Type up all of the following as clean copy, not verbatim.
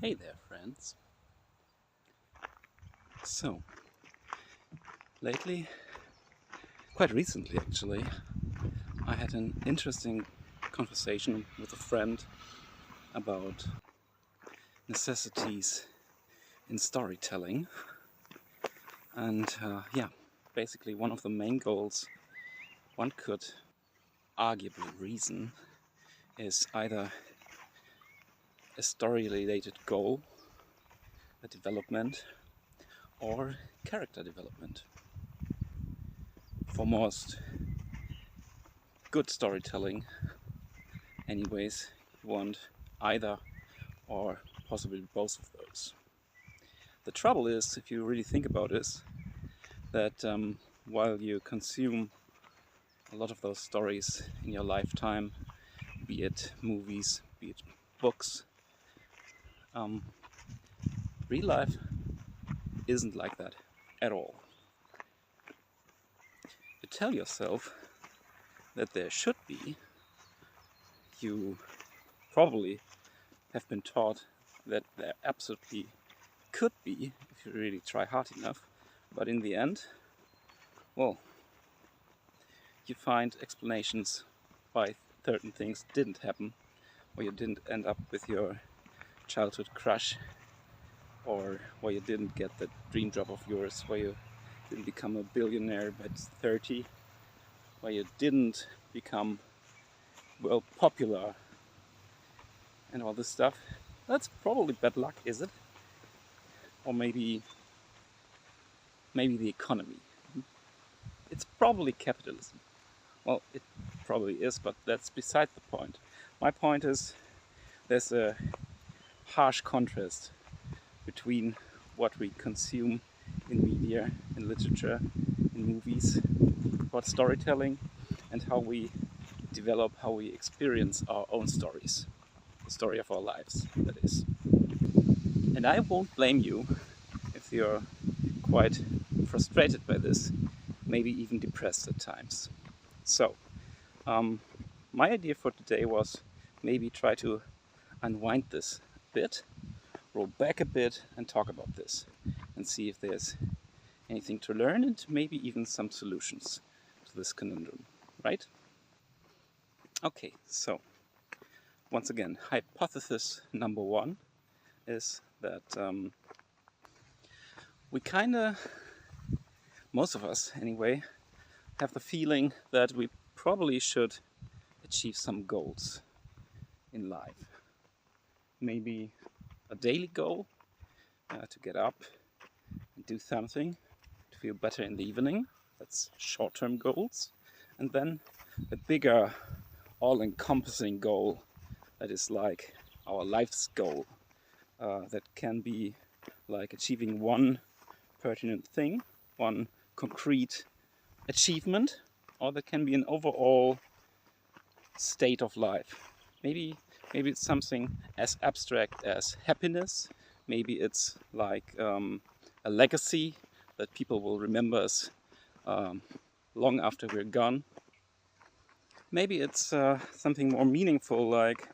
Hey there, friends. So, lately, quite recently actually, I had an interesting conversation with a friend about necessities in storytelling. And basically, one of the main goals one could arguably reason is either a story-related goal, a development, or character development. For most good storytelling, anyways, you want either or possibly both of those. The trouble is, if you really think about this, that while you consume a lot of those stories in your lifetime, be it movies, be it books, real life isn't like that at all. You tell yourself that there should be. You probably have been taught that there absolutely could be if you really try hard enough, but in the end, well, you find explanations why certain things didn't happen, or you didn't end up with your childhood crush, or why you didn't get that dream job of yours, why you didn't become a billionaire at 30, why you didn't become, well, popular, and all this stuff. That's probably bad luck, is it? Or maybe the economy. It's probably capitalism. Well, it probably is, but that's beside the point. My point is, there's a harsh contrast between what we consume in media, in literature, in movies, about storytelling, and how we develop, how we experience our own stories, the story of our lives, that is. And I won't blame you if you're quite frustrated by this, maybe even depressed at times. So, my idea for today was maybe try to unwind this a bit, roll back a bit and talk about this and see if there's anything to learn and maybe even some solutions to this conundrum, right? Okay, so once again, hypothesis number one is that we most of us anyway, have the feeling that we probably should achieve some goals in life. Maybe a daily goal to get up and do something to feel better in the evening. That's short-term goals. And then a bigger, all-encompassing goal that is like our life's goal. That can be like achieving one pertinent thing, one concrete achievement, or that can be an overall state of life. Maybe it's something as abstract as happiness. Maybe it's like a legacy that people will remember us long after we're gone. Maybe it's something more meaningful, like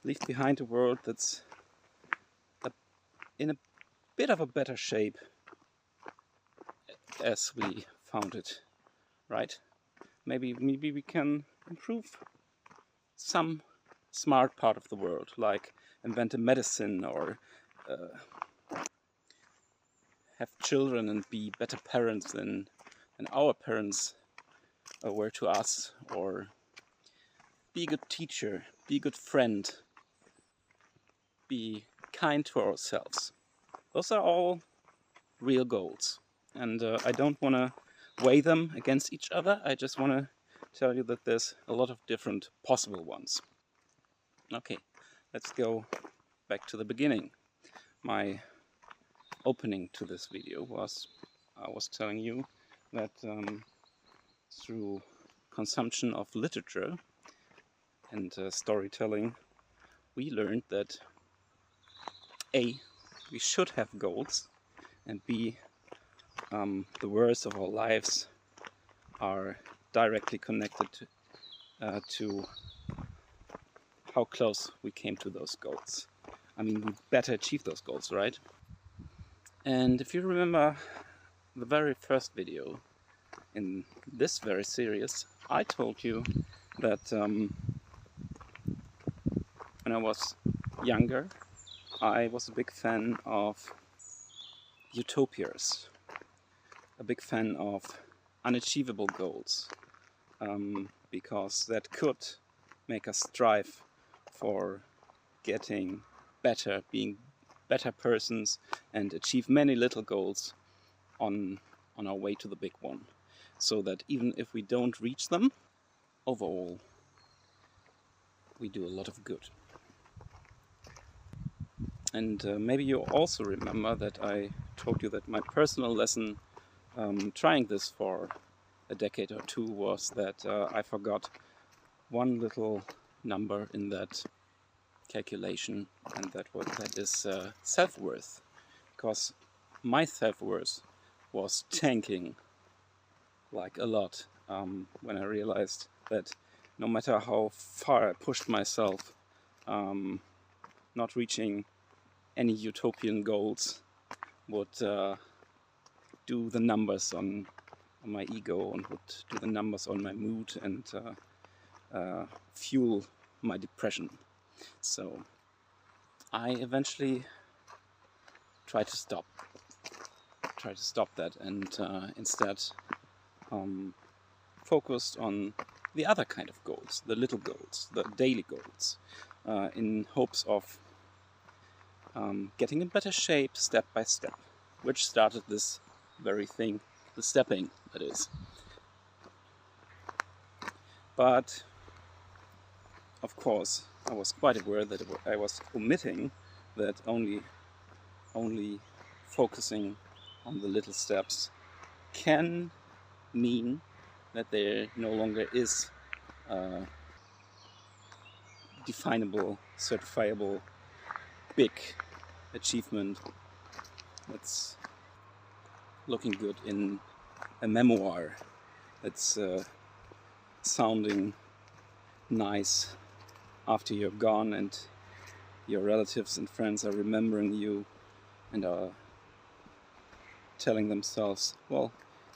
leave behind a world that's in a bit of a better shape as we found it, right? Maybe we can improve some smart part of the world, like invent a medicine or have children and be better parents than our parents were to us, or be a good teacher, be a good friend, be kind to ourselves. Those are all real goals, and I don't want to weigh them against each other. I just want to tell you that there's a lot of different possible ones. Okay, let's go back to the beginning. My opening to this video was I was telling you that through consumption of literature and storytelling, we learned that A, we should have goals, and B, the words of our lives are directly connected to how close we came to those goals. I mean, we better achieve those goals, right? And if you remember the very first video in this very series, I told you that when I was younger, I was a big fan of utopias, a big fan of unachievable goals, because that could make us strive for getting better, being better persons, and achieve many little goals on our way to the big one, so that even if we don't reach them, overall we do a lot of good. And maybe you also remember that I told you that my personal lesson trying this for a decade or two was that I forgot one little number in that calculation, and that is self-worth, because my self-worth was tanking like a lot when I realized that no matter how far I pushed myself, not reaching any utopian goals would do the numbers on my ego, and would do the numbers on my mood, and fuel my depression. So I eventually tried to stop that, and instead focused on the other kind of goals, the little goals, the daily goals, in hopes of getting in better shape step by step, which started this very thing, the stepping, that is. But of course I was quite aware that I was omitting that only focusing on the little steps can mean that there no longer is a definable, certifiable, big achievement that's looking good in a memoir, that's sounding nice after you're gone and your relatives and friends are remembering you and are telling themselves, well,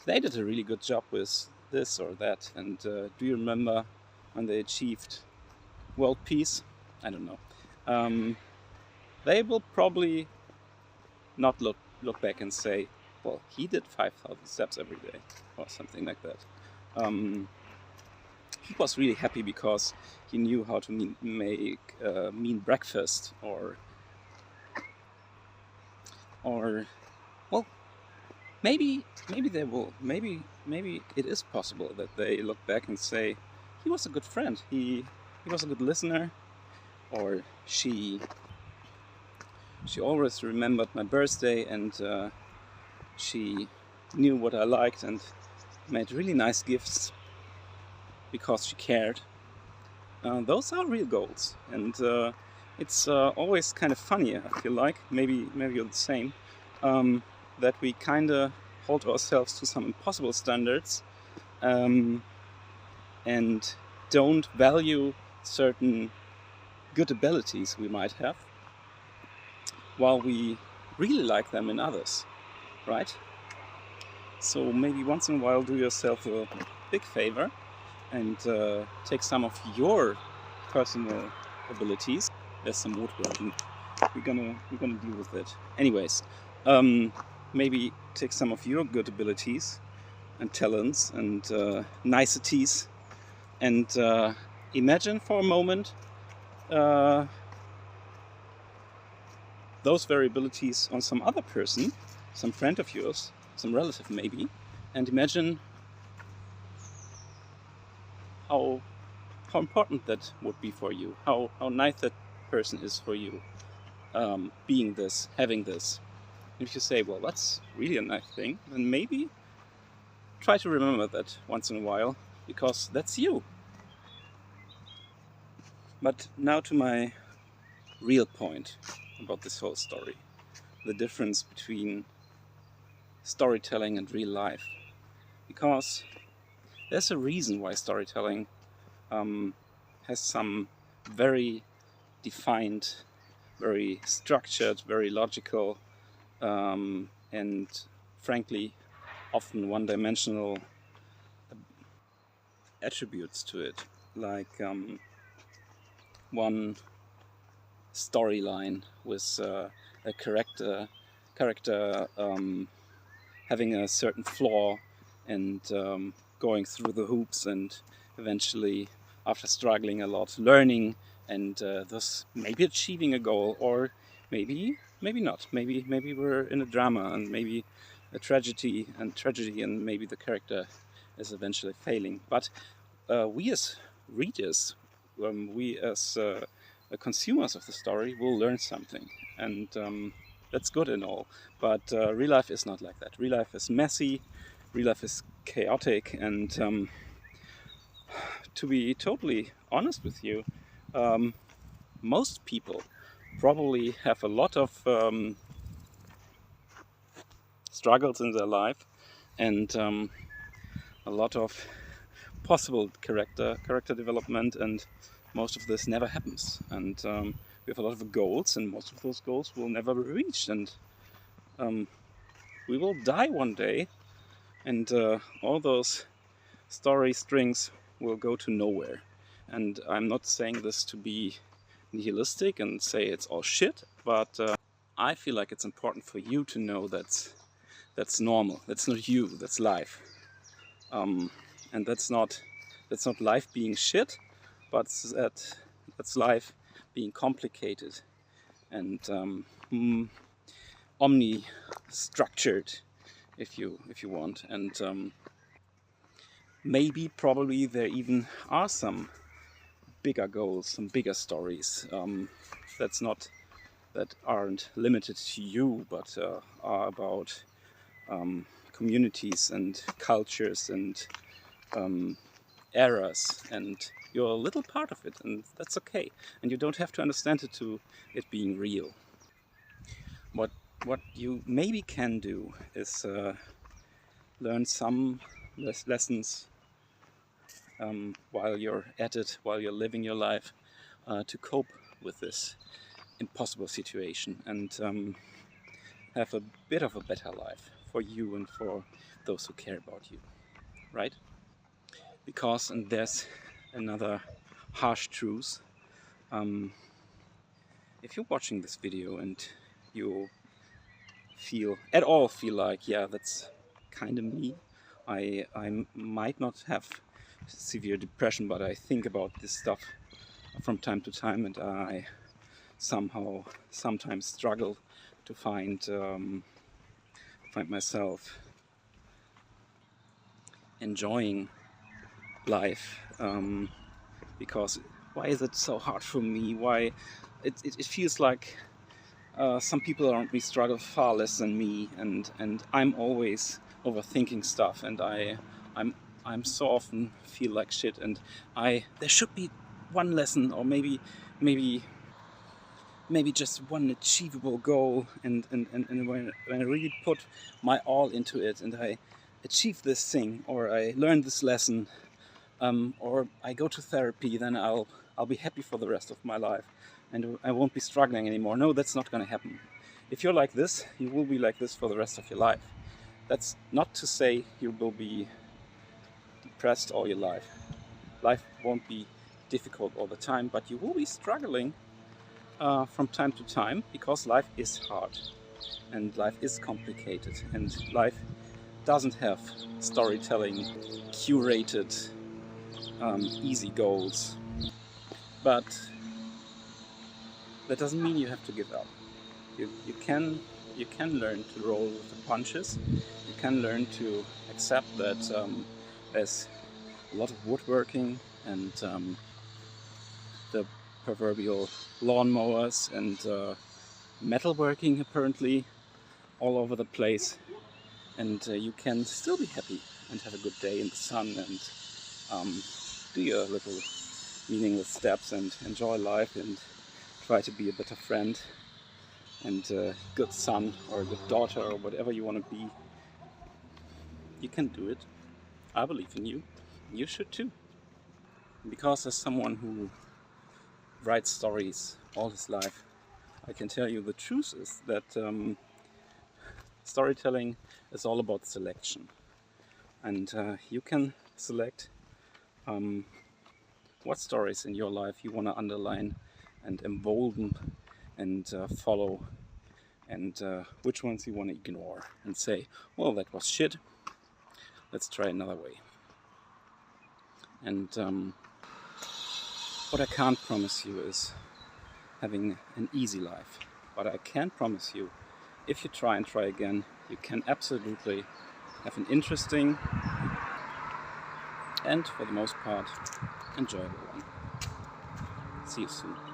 they did a really good job with this or that, and do you remember when they achieved world peace? I don't know. They will probably not look back and say, well, he did 5,000 steps every day or something like that. He was really happy because he knew how to make mean breakfast, or well, maybe they will, maybe it is possible that they look back and say, he was a good friend, he was a good listener, or she always remembered my birthday, and she knew what I liked and made really nice gifts because she cared. Those are real goals, and it's always kind of funny, I feel like, maybe you're the same, that we kind of hold ourselves to some impossible standards, and don't value certain good abilities we might have, while we really like them in others, right? So maybe once in a while do yourself a big favor and take some of your personal abilities. There's some woodworking. We're gonna deal with it. Anyways, maybe take some of your good abilities and talents and niceties, and imagine for a moment those variabilities on some other person, some friend of yours, some relative maybe, and imagine how important that would be for you, how nice that person is for you, being this, having this. And if you say, well, that's really a nice thing, then maybe try to remember that once in a while, because that's you. But now to my real point about this whole story, the difference between storytelling and real life. Because there's a reason why storytelling has some very defined very structured, very logical, and frankly often one-dimensional attributes to it, like one storyline with a character having a certain flaw and going through the hoops and eventually, after struggling a lot, learning and thus maybe achieving a goal, or maybe not. Maybe we're in a drama and maybe a tragedy and maybe the character is eventually failing. But we as readers, we as consumers of the story will learn something, and that's good and all. But real life is not like that. Real life is messy, real life is chaotic, and to be totally honest with you, most people probably have a lot of struggles in their life and a lot of possible character development, and most of this never happens. And we have a lot of goals, and most of those goals will never be reached, and we will die one day, and all those story strings will go to nowhere. And I'm not saying this to be nihilistic and say it's all shit, but I feel like it's important for you to know that's normal. That's not you. That's life, and that's not life being shit, but that's life being complicated and omni-structured, if you want. And maybe, probably, there even are some bigger goals, some bigger stories that aren't limited to you, but are about communities and cultures and eras, and you're a little part of it, and that's okay. And you don't have to understand it being real. What you maybe can do is learn some lessons while you're at it, while you're living your life, to cope with this impossible situation, and have a bit of a better life for you and for those who care about you, right? Because, and there's another harsh truth, if you're watching this video and you feel like, yeah, that's kind of me, I might not have severe depression, but I think about this stuff from time to time, and I sometimes struggle to find myself enjoying life, because why is it so hard for me? Why it feels like some people around me struggle far less than me, and I'm always overthinking stuff, and I'm so often feel like shit, and there should be one lesson, or maybe just one achievable goal, and when I really put my all into it and I achieve this thing, or I learn this lesson, or I go to therapy, then I'll be happy for the rest of my life, and I won't be struggling anymore. No, that's not going to happen. If you're like this, you will be like this for the rest of your life. That's not to say you will be depressed all your life. Life won't be difficult all the time, but you will be struggling from time to time, because life is hard and life is complicated, and life doesn't have storytelling, curated, easy goals. But that doesn't mean you have to give up. You can learn to roll with the punches. You can learn to accept that there's a lot of woodworking and the proverbial lawnmowers and metalworking apparently all over the place, and you can still be happy and have a good day in the sun, and do your little meaningless steps and enjoy life and try to be a better friend and a good son or a good daughter or whatever you want to be. You can do it. I believe in you. You should too. Because as someone who writes stories all his life, I can tell you the truth is that storytelling is all about selection, and you can select what stories in your life you want to underline and embolden and follow, and which ones you want to ignore and say, well, that was shit, let's try another way. And what I can't promise you is having an easy life, but I can promise you, if you try and try again, you can absolutely have an interesting and, for the most part, enjoyable one. See you soon.